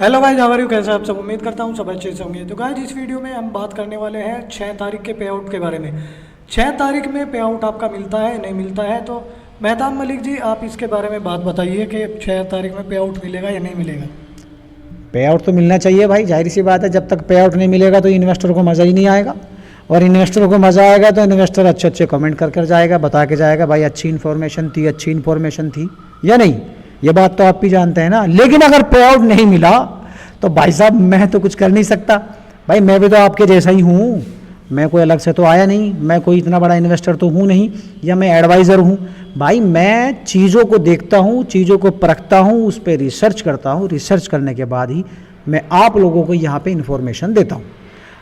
Hello guys, how are you? कैसे आप सब? उम्मीद करता हूँ सब अच्छे से होंगे। तो गाइस, इस वीडियो में हम बात करने वाले हैं 6 तारीख के पे आउट के बारे में। 6 तारीख में पे आउट आपका मिलता है नहीं मिलता है? तो मेहताब मलिक जी, आप इसके बारे में बात बताइए कि 6 तारीख में पे आउट मिलेगा या नहीं मिलेगा। पे आउट तो मिलना चाहिए भाई, जाहिर सी बात है। जब तक पे आउट नहीं मिलेगा तो इन्वेस्टर को मज़ा ही नहीं आएगा, और इन्वेस्टर को मज़ा आएगा तो इन्वेस्टर अच्छे अच्छे कमेंट कर कर जाएगा, बता के जाएगा भाई अच्छी इन्फॉर्मेशन थी या नहीं। ये बात तो आप भी जानते हैं ना। लेकिन अगर पे आउट नहीं मिला तो भाई साहब मैं तो कुछ कर नहीं सकता। भाई मैं भी तो आपके जैसा ही हूँ, मैं कोई अलग से तो आया नहीं, मैं कोई इतना बड़ा इन्वेस्टर तो हूँ नहीं, या मैं एडवाइज़र हूँ। भाई मैं चीज़ों को देखता हूँ, चीज़ों को परखता हूँ, उस पर रिसर्च करता हूँ, रिसर्च करने के बाद ही मैं आप लोगों को यहाँ पे इन्फॉर्मेशन देता हूँ।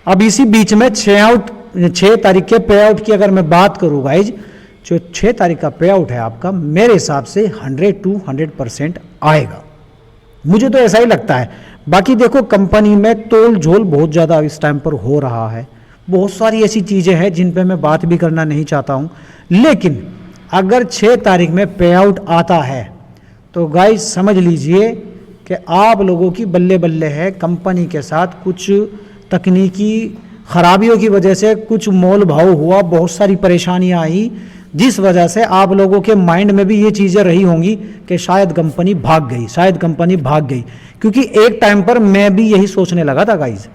अब इसी बीच में 6 तारीख के पे आउट की अगर मैं बात करूँ गाइज, जो 6 तारीख का पे आउट है आपका, मेरे हिसाब से 100% आएगा। मुझे तो ऐसा ही लगता है। बाकी देखो, कंपनी में तोल झोल बहुत ज़्यादा इस टाइम पर हो रहा है, बहुत सारी ऐसी चीज़ें हैं जिन पे मैं बात भी करना नहीं चाहता हूँ। लेकिन अगर 6 तारीख में पे आउट आता है तो गाइस समझ लीजिए कि आप लोगों की बल्ले बल्ले है। कंपनी के साथ कुछ तकनीकी खराबियों की वजह से कुछ मोल भाव हुआ, बहुत सारी परेशानियां आई, जिस वजह से आप लोगों के माइंड में भी ये चीज़ें रही होंगी कि शायद कंपनी भाग गई। क्योंकि एक टाइम पर मैं भी यही सोचने लगा था गाइज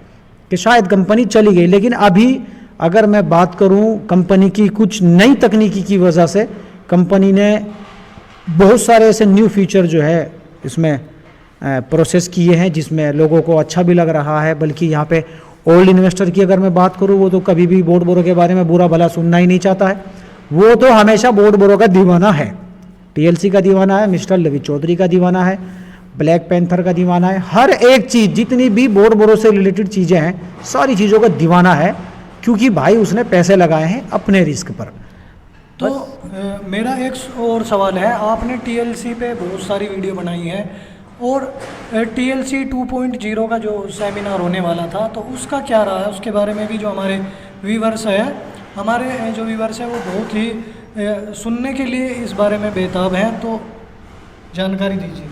कि शायद कंपनी चली गई। लेकिन अभी अगर मैं बात करूं, कंपनी की कुछ नई तकनीकी की वजह से कंपनी ने बहुत सारे ऐसे न्यू फीचर जो है इसमें प्रोसेस किए हैं, जिसमें लोगों को अच्छा भी लग रहा है। बल्कि यहाँ पे ओल्ड इन्वेस्टर की अगर मैं बात करूँ, वो तो कभी भी बोर्ड बोरो के बारे में बुरा भला सुनना ही नहीं चाहता है। वो तो हमेशा बोर्ड बोरो का दीवाना है, टीएलसी का दीवाना है, मिस्टर लवी चौधरी का दीवाना है, ब्लैक पैंथर का दीवाना है। हर एक चीज़, जितनी भी बोर्ड बोरो से रिलेटेड चीज़ें हैं, सारी चीज़ों का दीवाना है, क्योंकि भाई उसने पैसे लगाए हैं अपने रिस्क पर। तो मेरा एक और सवाल है। आपने टीएलसी पे बहुत सारी वीडियो बनाई है, और टीएलसी 2.0 का जो सेमिनार होने वाला था, तो उसका क्या रहा है? उसके बारे में भी जो हमारे व्यूवर्स है वो बहुत ही सुनने के लिए इस बारे में बेताब हैं, तो जानकारी दीजिए।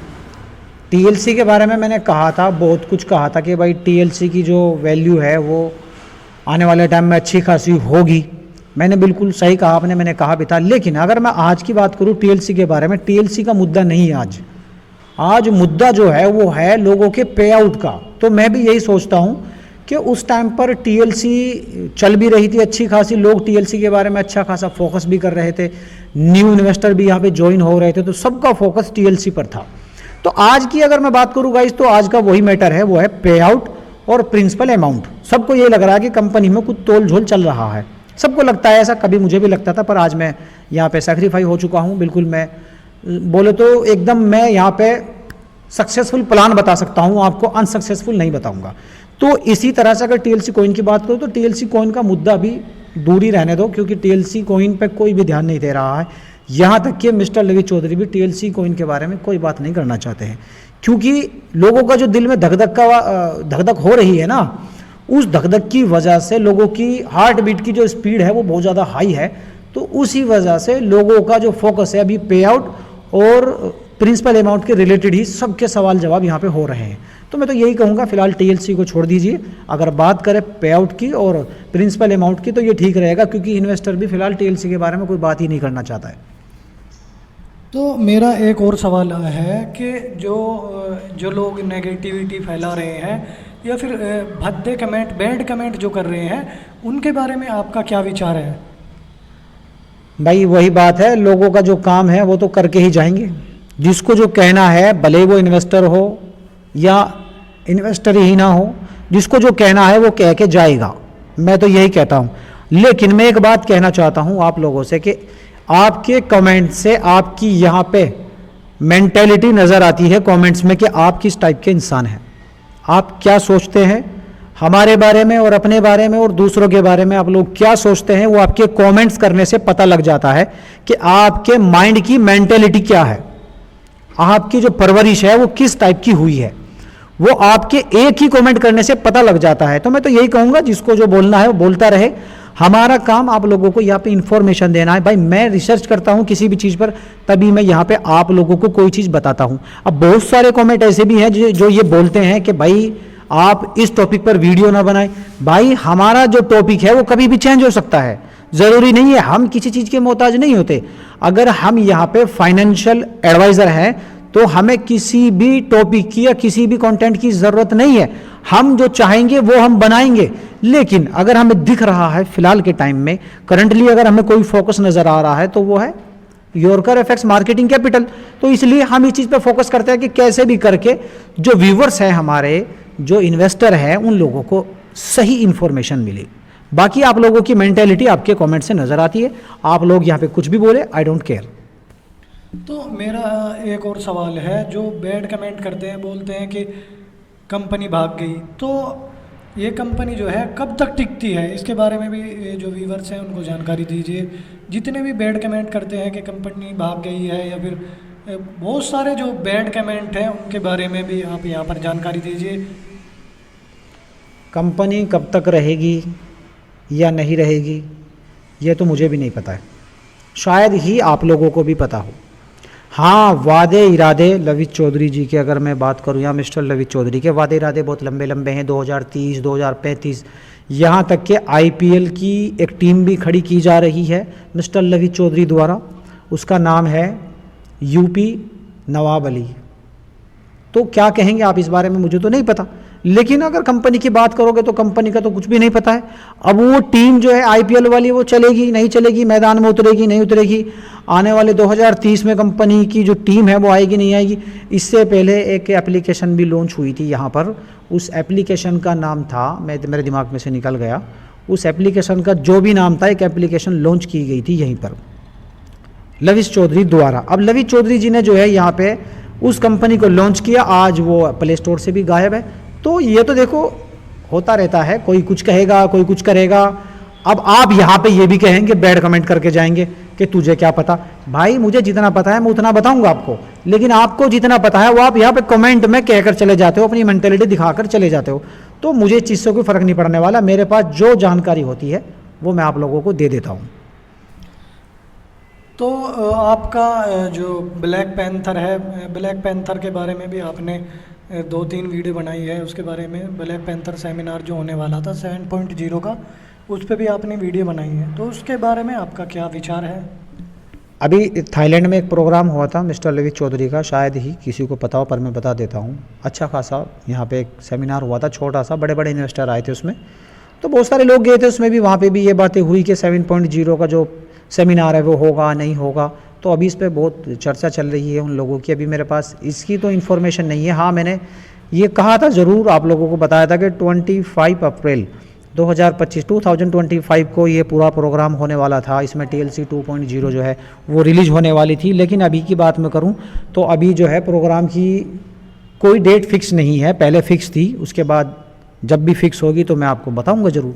टीएलसी के बारे में मैंने कहा था, बहुत कुछ कहा था कि भाई टीएलसी की जो वैल्यू है वो आने वाले टाइम में अच्छी खासी होगी। मैंने बिल्कुल सही कहा आपने, मैंने कहा भी था। लेकिन अगर मैं आज की बात करूं टीएलसी के बारे में, टीएलसी का मुद्दा नहीं है आज मुद्दा जो है वो है लोगों के पे आउट का। तो मैं भी यही सोचता हूं कि उस टाइम पर टीएलसी चल भी रही थी अच्छी खासी, लोग टीएलसी के बारे में अच्छा खासा फोकस भी कर रहे थे, न्यू इन्वेस्टर भी यहाँ पे ज्वाइन हो रहे थे, तो सबका फोकस टीएलसी पर था। तो आज की अगर मैं बात करूँ गाइस, तो आज का वही मैटर है, वो है पे आउट और प्रिंसिपल अमाउंट। सबको ये लग रहा है कि कंपनी में कुछ तोल झोल चल रहा है, सबको लगता है ऐसा। कभी मुझे भी लगता था, पर आज मैं यहाँ पे सैक्रिफाई हो चुका हूँ। बिल्कुल मैं बोले तो एकदम मैं यहाँ पे सक्सेसफुल प्लान बता सकता हूँ आपको, अनसक्सेसफुल नहीं बताऊँगा। तो इसी तरह से अगर टीएलसी कॉइन की बात करूँ, तो टीएलसी कॉइन का मुद्दा भी दूर ही रहने दो, क्योंकि टीएलसी कॉइन पे कोई भी ध्यान नहीं दे रहा है। यहाँ तक कि मिस्टर लवी चौधरी भी टीएलसी कॉइन के बारे में कोई बात नहीं करना चाहते हैं, क्योंकि लोगों का जो दिल में धक हो रही है ना, उस धक की वजह से लोगों की हार्ट बीट की जो स्पीड है वो बहुत ज़्यादा हाई है। तो उसी वजह से लोगों का जो फोकस है अभी पे आउट और प्रिंसिपल अमाउंट के रिलेटेड ही सबके सवाल जवाब यहाँ पे हो रहे हैं। तो मैं तो यही कहूँगा, फिलहाल टीएलसी को छोड़ दीजिए। अगर बात करें पे आउट की और प्रिंसिपल अमाउंट की, तो ये ठीक रहेगा, क्योंकि इन्वेस्टर भी फिलहाल टीएलसी के बारे में कोई बात ही नहीं करना चाहता है। तो मेरा एक और सवाल है कि जो लोग नेगेटिविटी फैला रहे हैं या फिर भद्दे कमेंट, बैड कमेंट जो कर रहे हैं, उनके बारे में आपका क्या विचार है? भाई वही बात है, लोगों का जो काम है वो तो करके ही जाएंगे। जिसको जो कहना है, भले वो इन्वेस्टर हो या इन्वेस्टर ही ना हो, जिसको जो कहना है वो कह के जाएगा। मैं तो यही कहता हूँ। लेकिन मैं एक बात कहना चाहता हूँ आप लोगों से कि आपके कमेंट से आपकी यहाँ पे मेंटेलिटी नज़र आती है कमेंट्स में कि आप किस टाइप के इंसान हैं, आप क्या सोचते हैं हमारे बारे में और अपने बारे में और दूसरों के बारे में। आप लोग क्या सोचते हैं वो आपके कमेंट्स करने से पता लग जाता है कि आपके माइंड की मेंटेलिटी क्या है, आपकी जो परवरिश है वो किस टाइप की हुई है, वो आपके एक ही कमेंट करने से पता लग जाता है। तो मैं तो यही कहूँगा, जिसको जो बोलना है वो बोलता रहे। हमारा काम आप लोगों को यहाँ पे इंफॉर्मेशन देना है। भाई मैं रिसर्च करता हूँ किसी भी चीज़ पर, तभी मैं यहाँ पे आप लोगों को कोई चीज़ बताता हूँ। अब बहुत सारे कमेंट ऐसे भी हैं जो ये बोलते हैं कि भाई आप इस टॉपिक पर वीडियो ना बनाएं। भाई हमारा जो टॉपिक है वो कभी भी चेंज हो सकता है, ज़रूरी नहीं है, हम किसी चीज़ के मोहताज नहीं होते। अगर हम यहाँ पे फाइनेंशियल एडवाइज़र हैं तो हमें किसी भी टॉपिक की या किसी भी कंटेंट की ज़रूरत नहीं है। हम जो चाहेंगे वो हम बनाएंगे, लेकिन अगर हमें दिख रहा है फिलहाल के टाइम में करंटली अगर हमें कोई फोकस नज़र आ रहा है तो वो है योरकर एफएक्स मार्केटिंग कैपिटल। तो इसलिए हम इस चीज़ पे फोकस करते हैं कि कैसे भी करके जो व्यूवर्स हैं हमारे, जो इन्वेस्टर हैं, उन लोगों को सही इंफॉर्मेशन मिले। बाकी आप लोगों की मेंटेलिटी आपके कमेंट से नज़र आती है, आप लोग यहाँ पे कुछ भी बोले, आई डोंट केयर। तो मेरा एक और सवाल है, जो बैड कमेंट करते हैं, बोलते हैं कि कंपनी भाग गई, तो ये कंपनी जो है कब तक टिकती है, इसके बारे में भी जो व्यूवर्स हैं उनको जानकारी दीजिए। जितने भी बैड कमेंट करते हैं कि कंपनी भाग गई है, या फिर बहुत सारे जो बैड कमेंट हैं उनके बारे में भी आप यहाँ पर जानकारी दीजिए। कंपनी कब तक रहेगी या नहीं रहेगी ये तो मुझे भी नहीं पता है, शायद ही आप लोगों को भी पता हो। हाँ, वादे इरादे लवित चौधरी जी के अगर मैं बात करूँ, या मिस्टर लवित चौधरी के वादे इरादे बहुत लंबे लंबे हैं। 2030, 2035, यहाँ तक के आईपीएल की एक टीम भी खड़ी की जा रही है मिस्टर लवित चौधरी द्वारा। उसका नाम है यूपी नवाब अली। तो क्या कहेंगे आप इस बारे में, मुझे तो नहीं पता। लेकिन अगर कंपनी की बात करोगे तो कंपनी का तो कुछ भी नहीं पता है। अब वो टीम जो है आईपीएल वाली, वो चलेगी नहीं चलेगी, मैदान में उतरेगी नहीं उतरेगी, आने वाले 2030 में कंपनी की जो टीम है वो आएगी नहीं आएगी। इससे पहले एक एप्लीकेशन भी लॉन्च हुई थी यहाँ पर, उस एप्लीकेशन का नाम था, मेरे दिमाग में से निकल गया, उस एप्लीकेशन का जो भी नाम था, एक एप्लीकेशन लॉन्च की गई थी यहीं पर लवित चौधरी द्वारा। अब लवित चौधरी जी ने जो है यहाँ पे उस कंपनी को लॉन्च किया, आज वो प्ले स्टोर से भी गायब है। तो ये तो देखो होता रहता है, कोई कुछ कहेगा कोई कुछ करेगा। अब आप यहाँ पे ये भी कहेंगे, बैड कमेंट करके जाएंगे कि तुझे क्या पता। भाई मुझे जितना पता है मैं उतना बताऊंगा आपको, लेकिन आपको जितना पता है वो आप यहाँ पे कमेंट में कहकर चले जाते हो, अपनी मेंटेलिटी दिखाकर चले जाते हो। तो मुझे इस चीज़ से कोई फ़र्क नहीं पड़ने वाला, मेरे पास जो जानकारी होती है वो मैं आप लोगों को दे देता हूँ। तो आपका जो ब्लैक पैंथर है, ब्लैक पैंथर के बारे में भी आपने 2-3 वीडियो बनाई है, उसके बारे में ब्लैक पैंथर सेमिनार जो होने वाला था 7.0 का, उस पर भी आपने वीडियो बनाई है, तो उसके बारे में आपका क्या विचार है? अभी थाईलैंड में एक प्रोग्राम हुआ था मिस्टर लवित चौधरी का, शायद ही किसी को पता हो पर मैं बता देता हूँ। अच्छा खासा यहाँ पे एक सेमिनार हुआ था, छोटा सा, बड़े बड़े इन्वेस्टर आए थे उसमें, तो बहुत सारे लोग गए थे उसमें भी। वहाँ पे भी ये बातें हुई कि 7.0 का जो सेमिनार है वो होगा नहीं होगा। तो अभी इस पर बहुत चर्चा चल रही है उन लोगों की। अभी मेरे पास इसकी तो इन्फॉर्मेशन नहीं है। हाँ, मैंने ये कहा था, ज़रूर आप लोगों को बताया था कि 25 अप्रैल 2025 को ये पूरा प्रोग्राम होने वाला था। इसमें TLC 2.0 जो है वो रिलीज होने वाली थी। लेकिन अभी की बात मैं करूँ तो अभी जो है प्रोग्राम की कोई डेट फिक्स नहीं है, पहले फिक्स थी, उसके बाद जब भी फिक्स होगी तो मैं आपको बताऊँगा ज़रूर।